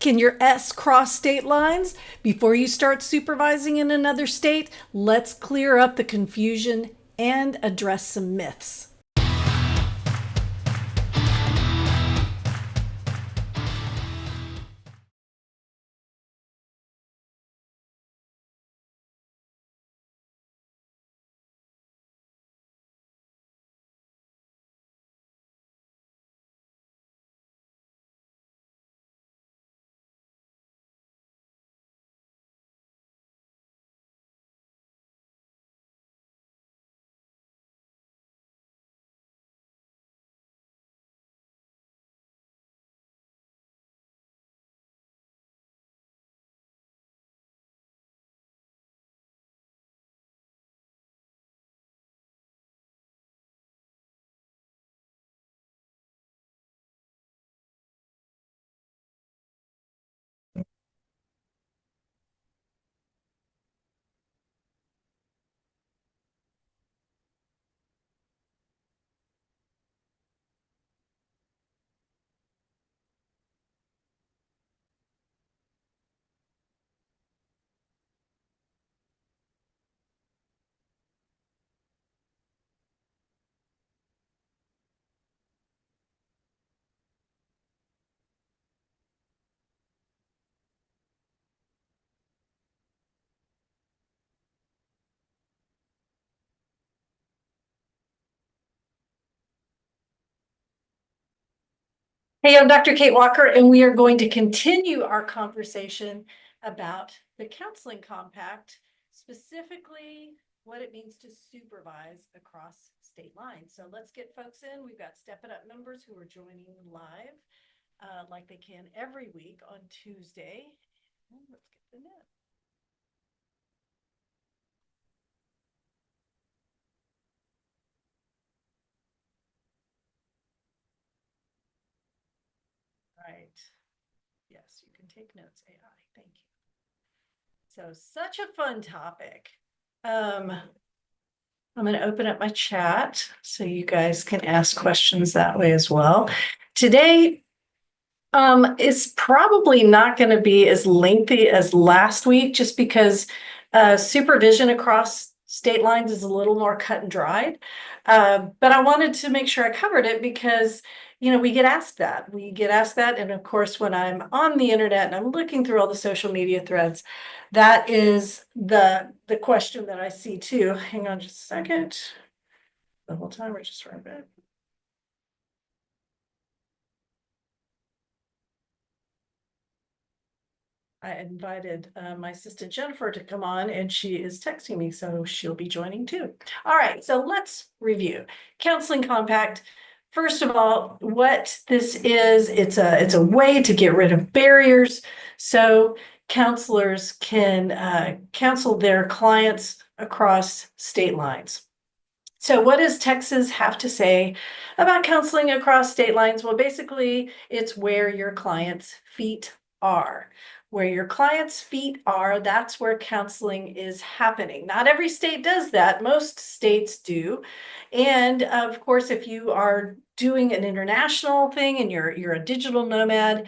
Can your S cross state lines? Before you start supervising in another state, let's clear up the confusion and address some myths. Hey, I'm Dr. Kate Walker, and we are going to continue our conversation about the counseling compact, specifically what it means to supervise across state lines. So let's get folks in. We've got Step It Up members who are joining live, like they can every week on Tuesday. And let's get them in. Right. Yes, you can take notes, AI. Thank you. So such a fun topic. I'm going to open up my chat so you guys can ask questions that way as well. Today is probably not going to be as lengthy as last week, just because supervision across state lines is a little more cut and dried. But I wanted to make sure I covered it because, you know, we get asked that. And of course, when I'm on the internet and I'm looking through all the social media threads, that is the question that I see too. Hang on just a second. The whole time we're just running back. I invited my assistant Jennifer to come on, and she is texting me, so she'll be joining too. All right, so let's review counseling compact. First of all, what this is, it's a way to get rid of barriers so counselors can counsel their clients across state lines. So what does Texas have to say about counseling across state lines? Well, basically, it's where your clients' feet are. Where your clients' feet are, that's where counseling is happening. Not every state does that. Most states do. And of course, if you are doing an international thing and you're a digital nomad,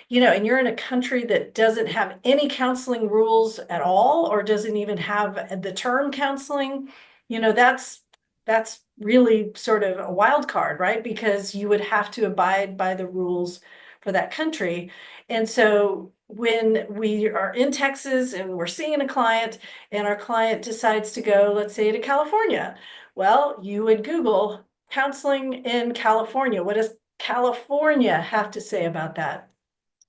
you know, and you're in a country that doesn't have any counseling rules at all, or doesn't even have the term counseling, you know, that's really sort of a wild card, right? Because you would have to abide by the rules for that country. And so when we are in Texas and we're seeing a client and our client decides to go, let's say, to California, well, you would Google counseling in California. What does California have to say about that?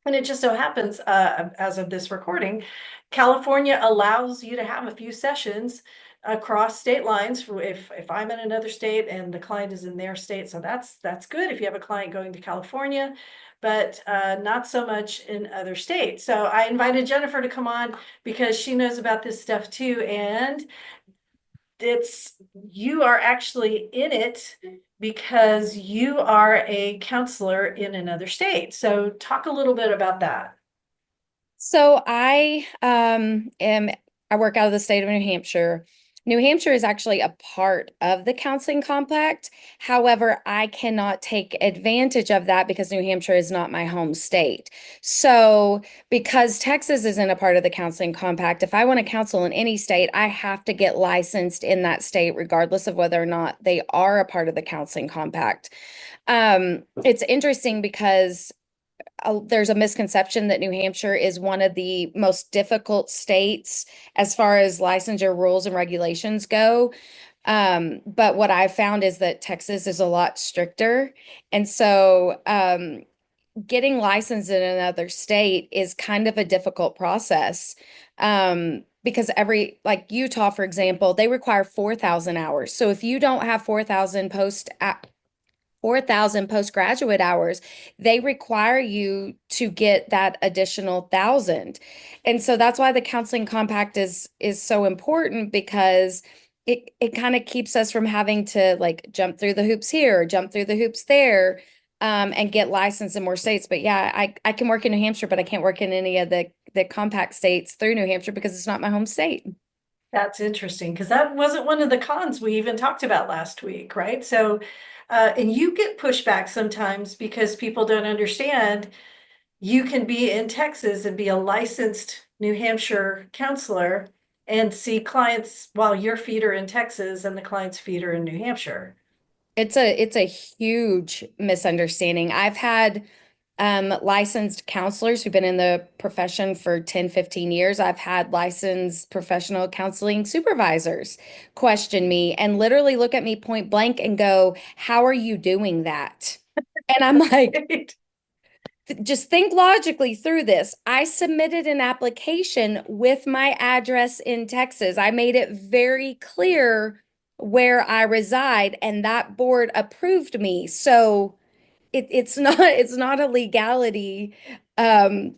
And it just so happens, as of this recording, California allows you to have a few sessions across state lines if I'm in another state and the client is in their state. So that's good if you have a client going to California, but not so much in other states. So I invited Jennifer to come on because she knows about this stuff too. And you are actually in it because you are a counselor in another state. So talk a little bit about that. So I work out of the state of New Hampshire. New Hampshire is actually a part of the counseling compact. However, I cannot take advantage of that because New Hampshire is not my home state. So, because Texas isn't a part of the counseling compact, if I want to counsel in any state, I have to get licensed in that state, regardless of whether or not they are a part of the counseling compact. It's interesting because there's a misconception that New Hampshire is one of the most difficult states as far as licensure rules and regulations go. But what I found is that Texas is a lot stricter. And so getting licensed in another state is kind of a difficult process. Because like Utah, for example, they require 4,000 hours. So if you don't have 4,000 postgraduate hours, they require you to get that additional 1,000. And so that's why the counseling compact is so important because it kind of keeps us from having to like jump through the hoops here, jump through the hoops there, and get licensed in more states. But yeah, I can work in New Hampshire, but I can't work in any of the compact states through New Hampshire because it's not my home state. That's interesting because that wasn't one of the cons we even talked about last week, right? So, and you get pushback sometimes because people don't understand you can be in Texas and be a licensed New Hampshire counselor and see clients while your feet are in Texas and the client's feet are in New Hampshire. It's a huge misunderstanding. I've had licensed counselors who've been in the profession for 10, 15 years. I've had licensed professional counseling supervisors question me and literally look at me point blank and go, "How are you doing that?" And I'm like, Right? just think logically through this. I submitted an application with my address in Texas. I made it very clear where I reside, and that board approved me. So it's not a legality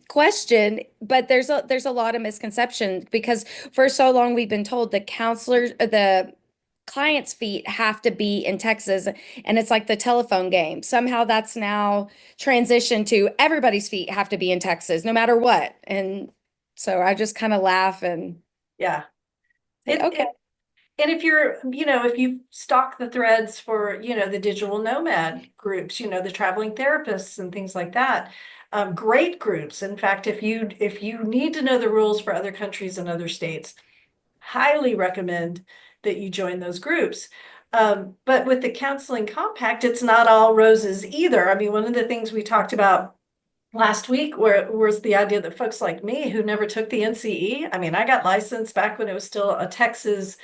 question, but there's a lot of misconception because for so long we've been told the client's feet have to be in Texas, and it's like the telephone game. Somehow that's now transitioned to everybody's feet have to be in Texas no matter what. And so I just kind of laugh and Yeah. say, okay. And if you're, if you stalk the threads for, the digital nomad groups, the traveling therapists and things like that, great groups. In fact, if you need to know the rules for other countries and other states, highly recommend that you join those groups. But with the counseling compact, it's not all roses either. I mean, one of the things we talked about last week where was the idea that folks like me who never took the NCE, I mean, I got licensed back when it was still a Texas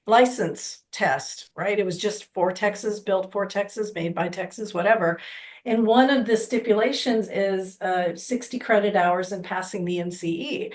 license test, right? It was just for Texas, built for Texas, made by Texas, whatever. And one of the stipulations is 60 credit hours and passing the NCE.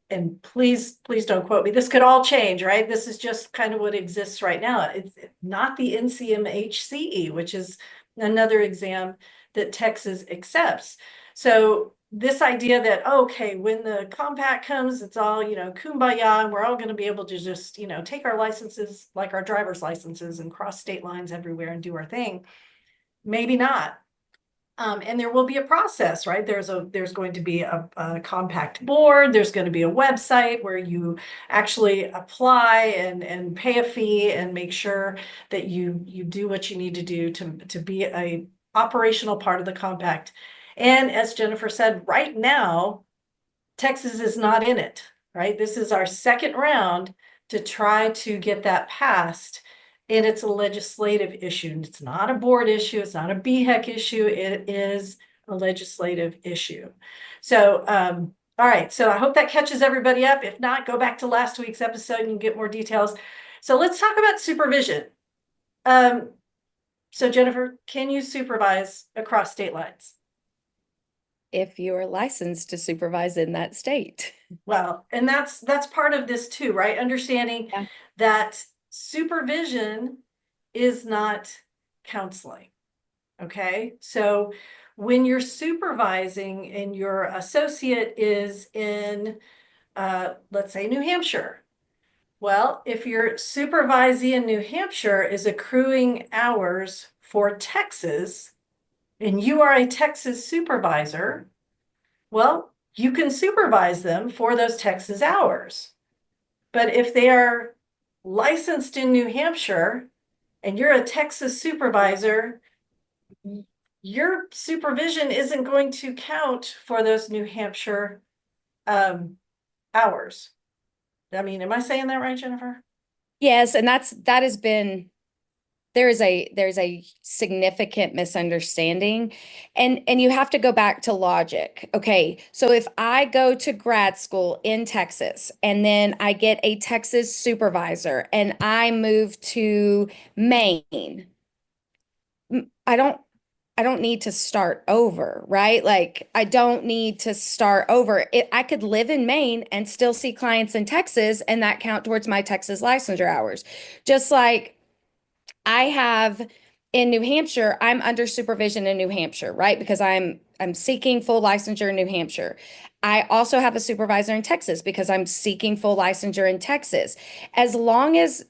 And please don't quote me. This could all change, right? This is just kind of what exists right now. It's not the NCMHCE, which is another exam that Texas accepts. So this idea that, okay, when the compact comes, it's all, kumbaya, and we're all going to be able to just, take our licenses like our driver's licenses and cross state lines everywhere and do our thing. Maybe not. And there will be a process, right? There's going to be a compact board. There's going to be a website where you actually apply and pay a fee and make sure that you do what you need to do to be a operational part of the compact. And as Jennifer said, right now, Texas is not in it, right? This is our second round to try to get that passed. And it's a legislative issue. It's not a board issue. It's not a BHEC issue. It is a legislative issue. So, all right. So I hope that catches everybody up. If not, go back to last week's episode and you get more details. So let's talk about supervision. So Jennifer, can you supervise across state lines? If you are licensed to supervise in that state. Well, and that's part of this too, right? Understanding Yeah. that supervision is not counseling. Okay. So when you're supervising and your associate is in, let's say, New Hampshire. Well, if your supervisee in New Hampshire is accruing hours for Texas and you are a Texas supervisor, well, you can supervise them for those Texas hours. But if they are licensed in New Hampshire and you're a Texas supervisor, your supervision isn't going to count for those New Hampshire hours. I mean, am I saying that right, Jennifer? Yes, and that has been there's a significant misunderstanding, and you have to go back to logic. Okay, so if I go to grad school in Texas and then I get a Texas supervisor and I move to Maine, I don't need to start over, right? Like I don't need to start over. I could live in Maine and still see clients in Texas and that count towards my Texas licensure hours. Just like I have in New Hampshire, I'm under supervision in New Hampshire, right? Because I'm seeking full licensure in New Hampshire. I also have a supervisor in Texas because I'm seeking full licensure in Texas. As long as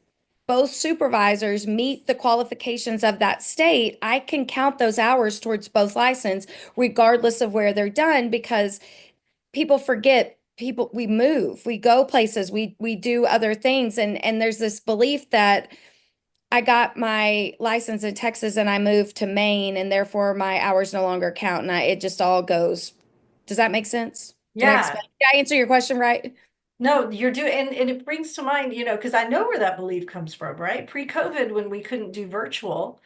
both supervisors meet the qualifications of that state, I can count those hours towards both license, regardless of where they're done, because people forget people we move, we go places, we do other things, and there's this belief that I got my license in Texas and I moved to Maine and therefore my hours no longer count and it just all goes. Does that make sense? Did I Yeah. explain? Did I answer your question right? No, you're doing, and it brings to mind, because I know where that belief comes from, right? Pre-COVID, when we couldn't do virtual,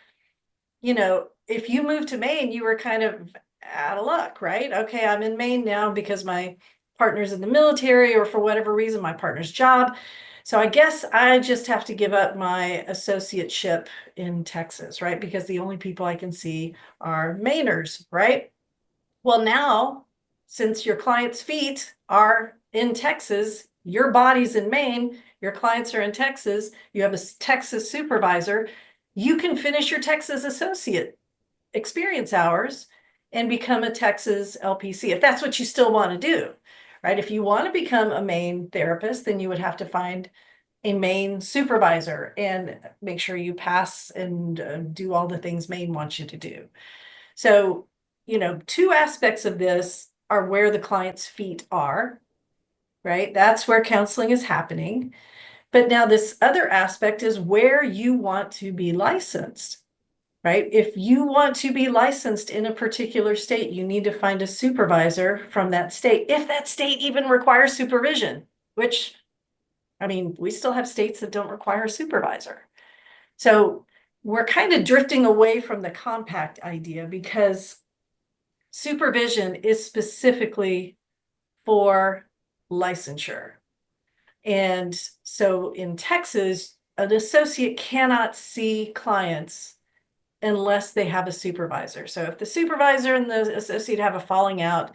if you moved to Maine, you were kind of out of luck, right? Okay, I'm in Maine now because my partner's in the military or for whatever reason, my partner's job. So I guess I just have to give up my associateship in Texas, right? Because the only people I can see are Mainers, right? Well, now, since your client's feet are in Texas, your body's in Maine, your clients are in Texas, you have a Texas supervisor, you can finish your Texas associate experience hours and become a Texas LPC if that's what you still want to do, right? If you want to become a Maine therapist, then you would have to find a Maine supervisor and make sure you pass and do all the things Maine wants you to do. So, two aspects of this are where the client's feet are, right? That's where counseling is happening. But now this other aspect is where you want to be licensed, right? If you want to be licensed in a particular state, you need to find a supervisor from that state, if that state even requires supervision, which, I mean, we still have states that don't require a supervisor. So we're kind of drifting away from the compact idea because supervision is specifically for licensure. And so in Texas, an associate cannot see clients unless they have a supervisor. So if the supervisor and the associate have a falling out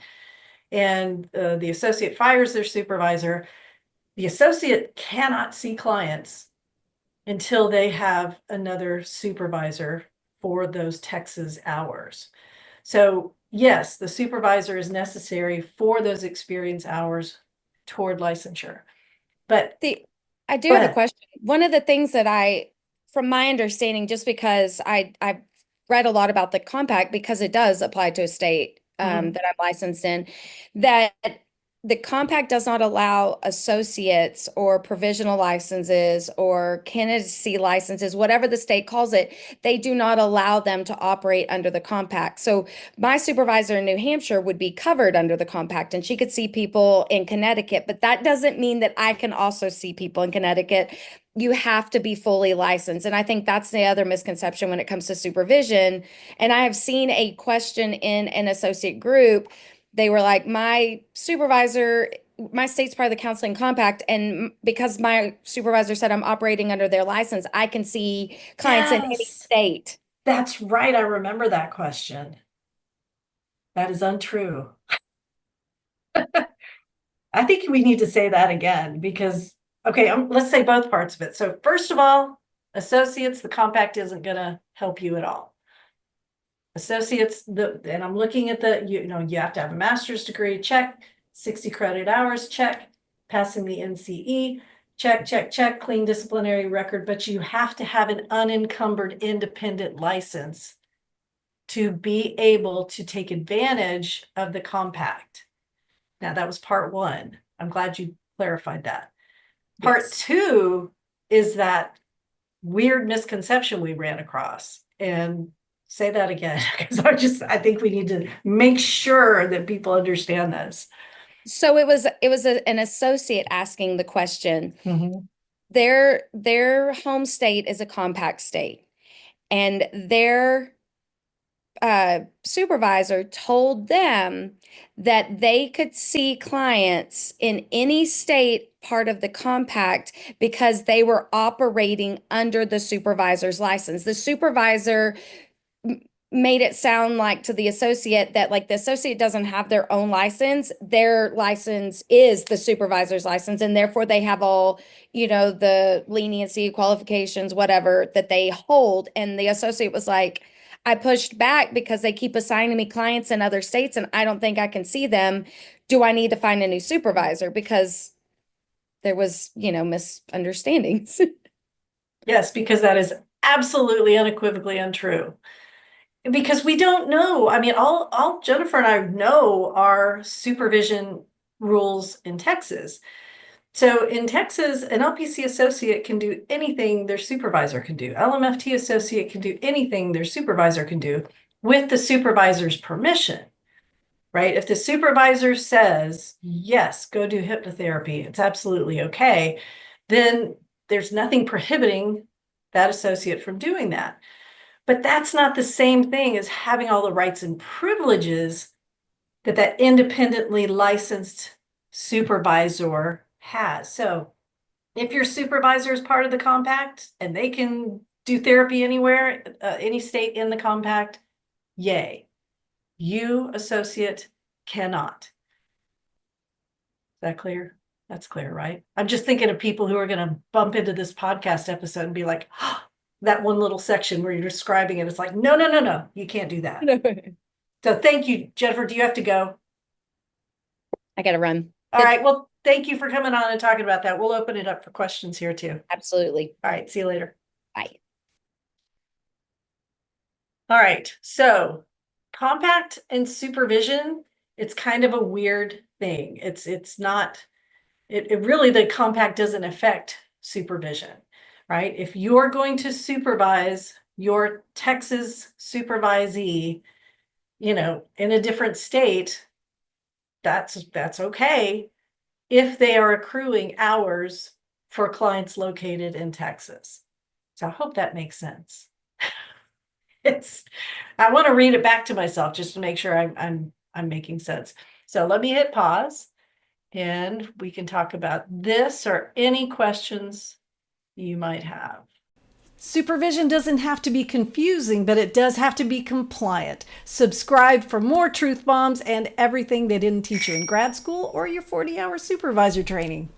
and the associate fires their supervisor, the associate cannot see clients until they have another supervisor for those Texas hours. So yes, the supervisor is necessary for those experience hours toward licensure. But I do go have a ahead. question. One of the things that from my understanding, just because I've read a lot about the compact because it does apply to a state Mhm. that I'm licensed in, that the compact does not allow associates or provisional licenses or candidacy licenses, whatever the state calls it, they do not allow them to operate under the compact. So my supervisor in New Hampshire would be covered under the compact and she could see people in Connecticut, but that doesn't mean that I can also see people in Connecticut. You have to be fully licensed. And I think that's the other misconception when it comes to supervision. And I have seen a question in an associate group. They were like, my supervisor, my state's part of the counseling compact, and because my supervisor said I'm operating under their license, I can see clients in any Yes, state. that's right. I remember that question. That is untrue. I think we need to say that again because, okay, let's say both parts of it. So first of all, associates, the compact isn't going to help you at all. Associates, and I'm looking at you have to have a master's degree, check, 60 credit hours, check, passing the NCE, check, check, check, clean disciplinary record, but you have to have an unencumbered independent license to be able to take advantage of the compact. Now, that was part one. I'm glad you clarified that. Part Yes. two is that weird misconception we ran across. And say that again, because I think we need to make sure that people understand this. So an associate asking the question. Mhm. Their home state is a compact state, and their supervisor told them that they could see clients in any state part of the compact because they were operating under the supervisor's license. The supervisor made it sound like to the associate that like the associate doesn't have their own license. Their license is the supervisor's license, and therefore they have all, the leniency, qualifications, whatever that they hold. And the associate was like, I pushed back because they keep assigning me clients in other states and I don't think I can see them. Do I need to find a new supervisor? Because there was, misunderstandings. Yes, because that is absolutely unequivocally untrue. Because we don't know. I mean, all Jennifer and I know are supervision rules in Texas. So in Texas, an LPC associate can do anything their supervisor can do. LMFT associate can do anything their supervisor can do with the supervisor's permission, right? If the supervisor says, yes, go do hypnotherapy, it's absolutely okay, then there's nothing prohibiting that associate from doing that. But that's not the same thing as having all the rights and privileges that independently licensed supervisor has. So if your supervisor is part of the compact and they can do therapy anywhere, any state in the compact, yay. You, associate, cannot. Is that clear? That's clear, right? I'm just thinking of people who are going to bump into this podcast episode and be like, oh, that one little section where you're describing it. It's like, no, you can't do that. So thank you, Jennifer. Do you have to go? I got to run. All right. Well, thank you for coming on and talking about that. We'll open it up for questions here too. Absolutely. All right. See you later. Bye. All right. So compact and supervision, it's kind of a weird thing. It's not, it really, the compact doesn't affect supervision, right? If you're going to supervise your Texas supervisee, in a different state, that's okay if they are accruing hours for clients located in Texas. So I hope that makes sense. I want to read it back to myself just to make sure I'm making sense. So let me hit pause and we can talk about this or any questions you might have. Supervision doesn't have to be confusing, but it does have to be compliant. Subscribe for more truth bombs and everything they didn't teach you in grad school or your 40-hour supervisor training.